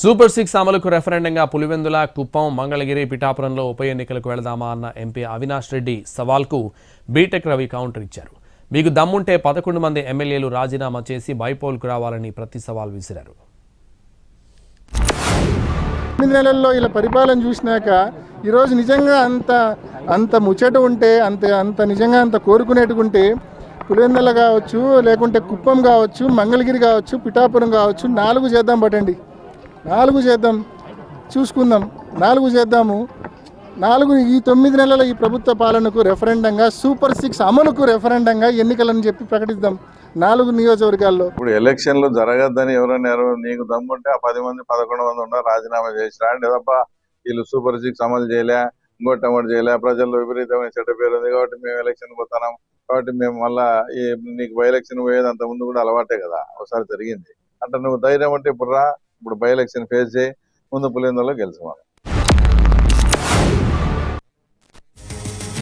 Super 6 అమలుకు రెఫరెండంగా పులివెందుల, కుప్పం, మంగళగిరి, పిఠాపురంలో ఉప ఎన్నికలకు వెళదామా అన్న ఎంపీ అవినాష్ రెడ్డి సవాల్కు బీటెక్ రవి కౌంటర్ ఇచ్చారు. మీకు దమ్ముంటే 11 మంది ఎమ్మెల్యేలు రాజీనామా చేసి బైపోల్కు రావాలని ప్రతి సవాల్ విసిరారు. 9 నెలల్లో ఇలా పరిపాలన చూసినాక ఈరోజు నిజంగా అంత ముచ్చట ఉంటే అంత నిజంగా అంత కోరుకునేట్టుకుంటే పులివెందుల కావచ్చు, లేకుంటే కుప్పం కావచ్చు, మంగళగిరి కావచ్చు, పిఠాపురం కావచ్చు, 4 చేద్దాం. పట్టండి 4 చేద్దాం, చూసుకుందాం. 4 చేద్దాము. 4 ఈ 9 నెలల ఈ ప్రభుత్వ పాలనకు రెఫరెండంగా, సూపర్ 6 అమలుకు రెఫరెండంగా ఎన్నికలని చెప్పి ప్రకటిద్దాం 4 నియోజకవర్గాల్లో. ఇప్పుడు ఎలక్షన్లు జరగద్దని ఎవరన్నారు? నీకు దమ్ముంటే ఆ 10 మంది 11 మంది ఉన్నారు రాజీనామా చేసి రాండి తప్ప వీళ్ళు సూపర్ 6 అమలు చేయలే, ఇంకోటి అమలు చేయలే, ప్రజల్లో విపరీతమైన చెడ్డ పేరు ఉంది కాబట్టి మేము ఎలక్షన్ పోతున్నాం, కాబట్టి మేము మళ్ళా నీకు బై ఎలక్షన్ పోయేది అంత ముందు కూడా అలవాటే కదా, ఒకసారి జరిగింది అంటే నువ్వు ధైర్యం అంటే ఇప్పుడు బై ఎలక్షన్ ఫేస్ చేయి, ముందు పులివెందులలో గెలిచి మనం.